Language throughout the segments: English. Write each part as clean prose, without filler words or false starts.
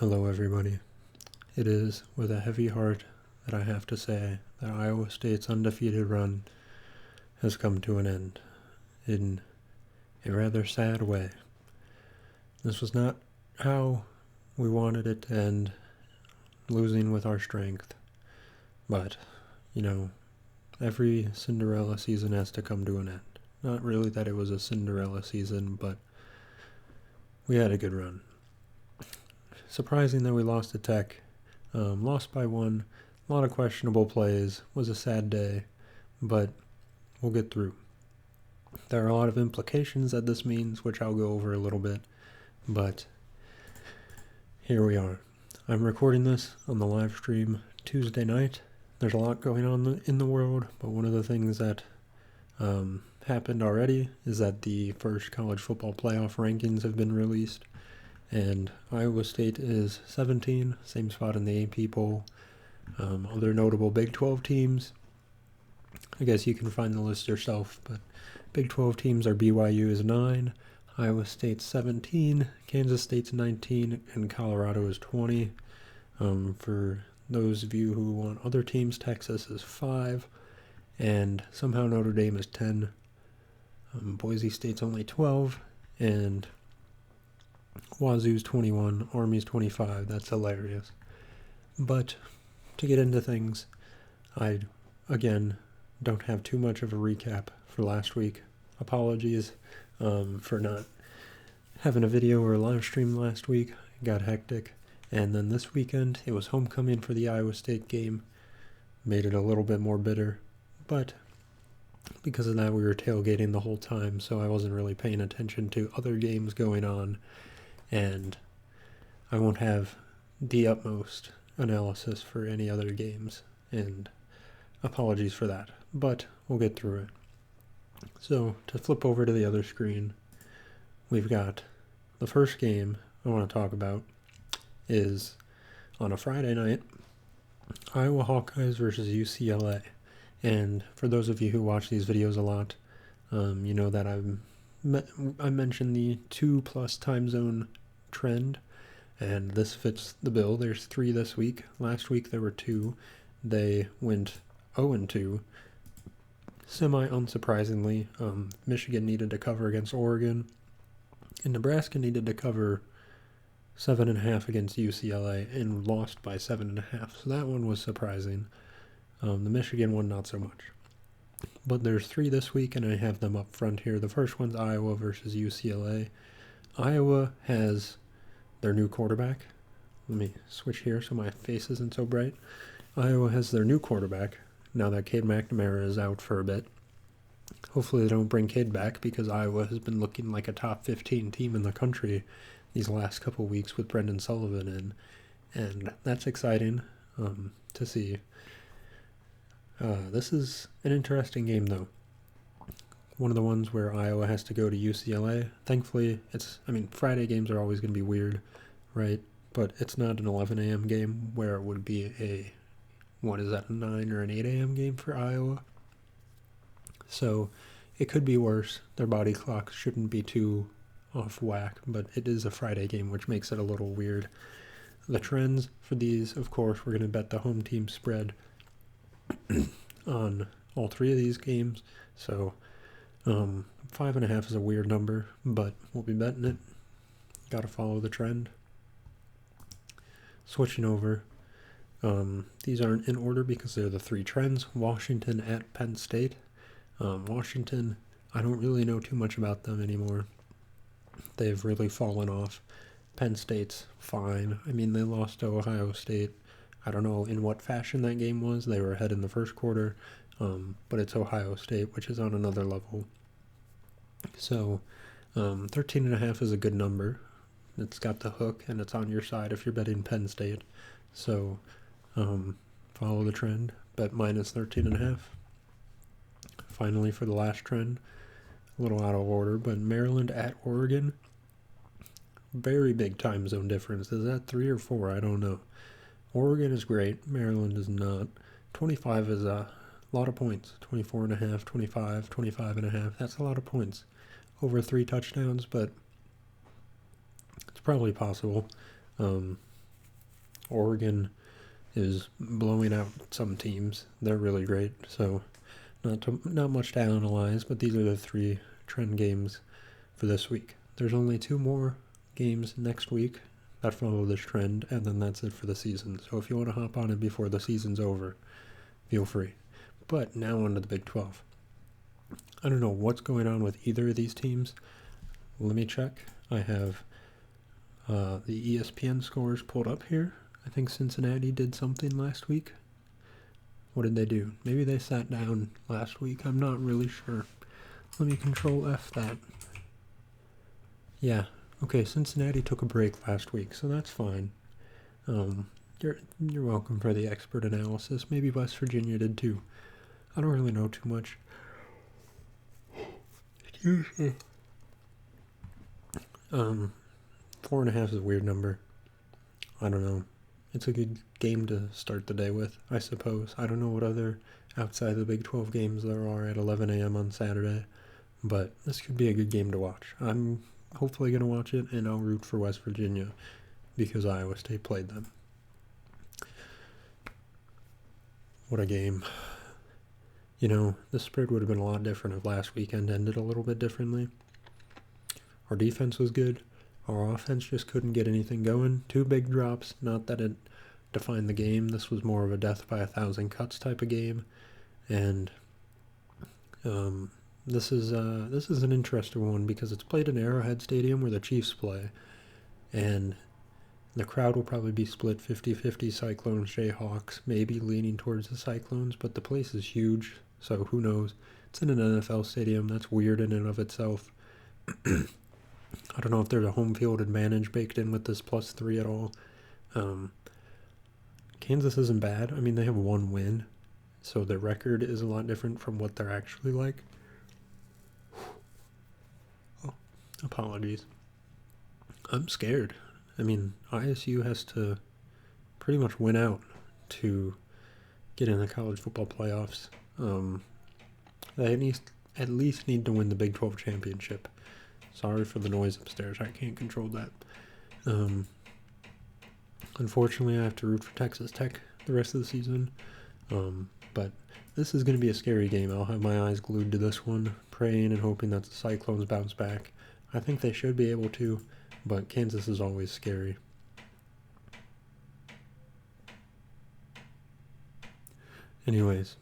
Hello everybody. It is with a heavy heart that I have to say that Iowa State's undefeated run has come to an end in a rather sad way. This was not how we wanted it to end, losing with our strength. But, every Cinderella season has to come to an end. Not really that it was a Cinderella season, but we had a good run. Surprising that we lost to Tech. Lost by one. A lot of questionable plays. Was a sad day, but we'll get through. There are a lot of implications that this means, which I'll go over a little bit, but here we are. I'm recording this on the live stream Tuesday night. There's a lot going on in the world, but one of the things that happened already is that the first college football playoff rankings have been released. And Iowa State is 17, same spot in the AP poll. Other notable Big 12 teams, I guess you can find the list yourself, but Big 12 teams are BYU is 9, Iowa State's 17, Kansas State's 19, and Colorado is 20. For those of you who want other teams, Texas is 5, and somehow Notre Dame is 10. Boise State's only 12, and Wazoo's 21, Army's 25. That's hilarious. But to get into things, I, again, don't have too much of a recap for last week. Apologies for not having a video or a live stream last week. It got hectic. And then this weekend, it was homecoming for the Iowa State game. Made it a little bit more bitter. But because of that, we were tailgating the whole time, so I wasn't really paying attention to other games going on. And I won't have the utmost analysis for any other games, and apologies for that, but we'll get through it. So, to flip over to the other screen, we've got the first game I want to talk about is on a Friday night, Iowa Hawkeyes versus UCLA. And for those of you who watch these videos a lot, you know that I mentioned the 2+ time zone trend, and this fits the bill. There's 3 this week. Last week there were 2. They went 0-2. Semi-unsurprisingly, Michigan needed to cover against Oregon, and Nebraska needed to cover 7.5 against UCLA and lost by 7.5. So that one was surprising. The Michigan one, not so much. But there's 3 this week, and I have them up front here. The first one's Iowa versus UCLA. Iowa has their new quarterback. Let me switch here so my face isn't so bright. Iowa has their new quarterback now that Cade McNamara is out for a bit. Hopefully they don't bring Cade back, because Iowa has been looking like a top 15 team in the country these last couple weeks with Brendan Sullivan in. And that's exciting to see. This is an interesting game, though. One of the ones where Iowa has to go to UCLA. Thankfully, Friday games are always going to be weird, right? But it's not an 11 a.m. game where it would be a 9 or an 8 a.m. game for Iowa. So it could be worse. Their body clocks shouldn't be too off whack, but it is a Friday game, which makes it a little weird. The trends for these, of course, we're going to bet the home team spread on all 3 of these games. So 5.5 is a weird number, but we'll be betting it. Got to follow the trend. Switching over. These aren't in order because they're the 3 trends. Washington at Penn State. Washington, I don't really know too much about them anymore. They've really fallen off. Penn State's fine. They lost to Ohio State. I don't know in what fashion that game was. They were ahead in the first quarter, but it's Ohio State, which is on another level. So 13.5 is a good number. It's got the hook, and it's on your side if you're betting Penn State. So follow the trend. Bet minus 13.5. Finally, for the last trend, a little out of order, but Maryland at Oregon. Very big time zone difference. Is that 3 or 4? I don't know. Oregon is great. Maryland is not. 25 is a lot of points. 24.5, 25, 25.5. That's a lot of points. Over 3 touchdowns, but it's probably possible. Oregon is blowing out some teams. They're really great. So not much to analyze, but these are the 3 trend games for this week. There's only 2 more games next week that follow this trend, and then that's it for the season. So if you want to hop on it before the season's over, feel free. But now on to the Big 12. I don't know what's going on with either of these teams. Let me check. I have the ESPN scores pulled up here. I think Cincinnati did something last week. What did they do? Maybe they sat down last week. I'm not really sure. Let me control F that. Yeah. Okay, Cincinnati took a break last week, so that's fine. You're welcome for the expert analysis. Maybe West Virginia did too. I don't really know too much. Excuse me. 4.5 is a weird number. I don't know. It's a good game to start the day with, I suppose. I don't know what other outside the Big 12 games there are at 11 a.m. on Saturday, but this could be a good game to watch. I'm hopefully going to watch it, and I'll root for West Virginia because Iowa State played them. What a game. You know, the spread would have been a lot different if last weekend ended a little bit differently. Our defense was good. Our offense just couldn't get anything going. 2 big drops. Not that it defined the game. This was more of a death by 1,000 cuts type of game. And this is an interesting one because it's played in Arrowhead Stadium where the Chiefs play. And the crowd will probably be split 50-50 Cyclones, Jayhawks, maybe leaning towards the Cyclones, but the place is huge, so who knows. It's in an NFL stadium. That's weird in and of itself. I don't know if there's a home field advantage baked in with this +3 at all. Kansas isn't bad. I mean, they have 1 win, so their record is a lot different from what they're actually like. Oh, apologies. I'm scared. I mean, ISU has to pretty much win out to get in the college football playoffs. They at least need to win the Big 12 championship. Sorry for the noise upstairs. I can't control that. Unfortunately, I have to root for Texas Tech the rest of the season. But this is going to be a scary game. I'll have my eyes glued to this one, praying and hoping that the Cyclones bounce back. I think they should be able to, but Kansas is always scary. Anyways,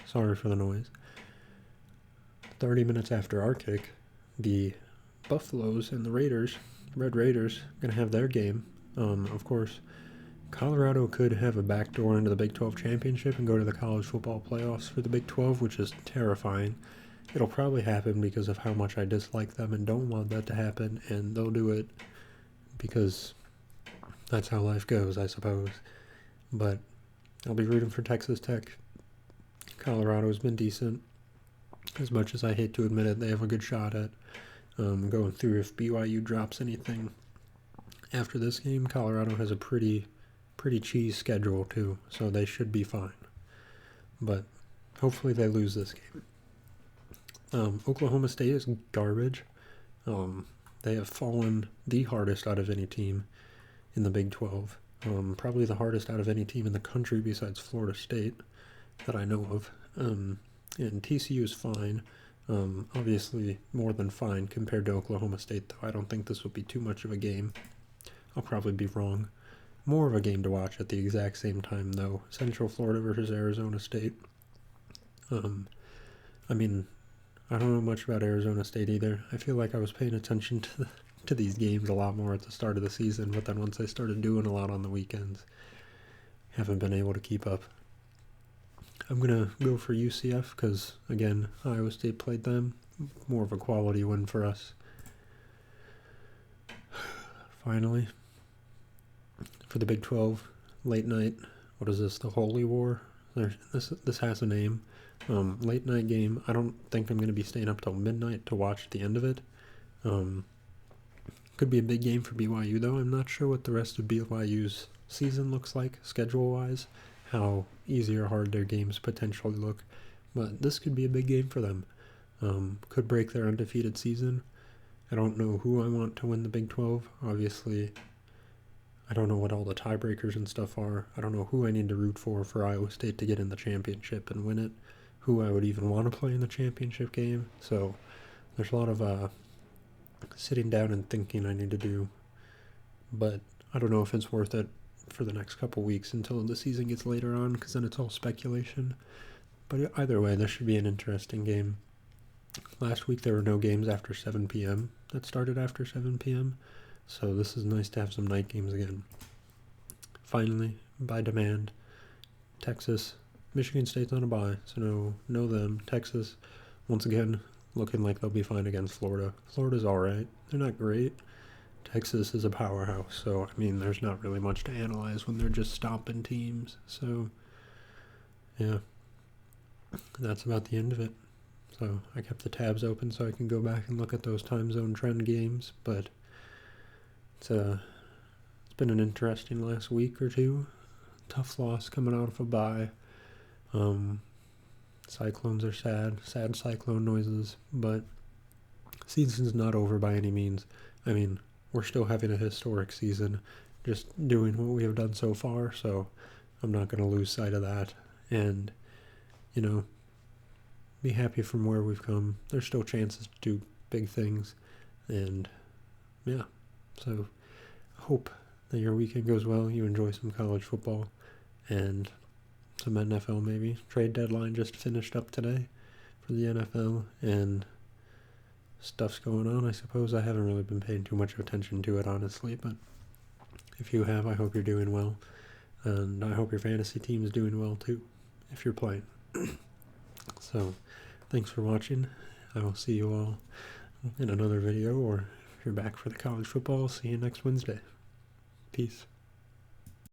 sorry for the noise. 30 minutes after our kick, the Buffaloes and the Red Raiders, going to have their game. Of course, Colorado could have a backdoor into the Big 12 championship and go to the college football playoffs for the Big 12, which is terrifying. It'll probably happen because of how much I dislike them and don't want that to happen, and they'll do it because that's how life goes, I suppose. But I'll be rooting for Texas Tech. Colorado's been decent. As much as I hate to admit it, they have a good shot at going through if BYU drops anything. After this game, Colorado has a pretty cheese schedule too, so they should be fine. But hopefully they lose this game. Oklahoma State is garbage. They have fallen the hardest out of any team in the Big 12. Probably the hardest out of any team in the country besides Florida State that I know of. And TCU is fine. Obviously more than fine compared to Oklahoma State, though. I don't think this will be too much of a game. I'll probably be wrong. More of a game to watch at the exact same time, though. Central Florida versus Arizona State. I mean, I don't know much about Arizona State either. I feel like I was paying attention to these games a lot more at the start of the season, but then once I started doing a lot on the weekends, haven't been able to keep up. I'm going to go for UCF because, again, Iowa State played them. More of a quality win for us. Finally, for the Big 12, late night, what is this, the Holy War? This has a name. Late night game. I don't think I'm going to be staying up till midnight to watch the end of it. Could be a big game for BYU, though. I'm not sure what the rest of BYU's season looks like, schedule-wise, how easy or hard their games potentially look. But this could be a big game for them. Could break their undefeated season. I don't know who I want to win the Big 12. Obviously, I don't know what all the tiebreakers and stuff are. I don't know who I need to root for Iowa State to get in the championship and win it, who I would even want to play in the championship game. So there's a lot of sitting down and thinking I need to do, but I don't know if it's worth it for the next couple weeks until the season gets later on, because then it's all speculation. But either way, this should be an interesting game. Last week there were no games after 7 p.m. that started after 7 p.m., so this is nice to have some night games again. Finally, by demand, Texas. Michigan State's on a bye, so no them. Texas, once again, looking like they'll be fine against Florida. Florida's alright. They're not great. Texas is a powerhouse, so, I mean, there's not really much to analyze when they're just stomping teams. So, yeah, that's about the end of it. So I kept the tabs open so I can go back and look at those time zone trend games, but it's been an interesting last week or two. Tough loss coming out of a bye. Cyclones are sad cyclone noises, but season's not over by any means. I mean, we're still having a historic season, just doing what we have done so far, so I'm not going to lose sight of that. And, you know, be happy from where we've come. There's still chances to do big things, and yeah, so I hope that your weekend goes well. You enjoy some college football and some NFL maybe. Trade deadline just finished up today for the NFL, and stuff's going on. I suppose I haven't really been paying too much attention to it, honestly, but if you have, I hope you're doing well, and I hope your fantasy team is doing well too, if you're playing. So, thanks for watching. I will see you all in another video, or if you're back for the college football, see you next Wednesday. Peace.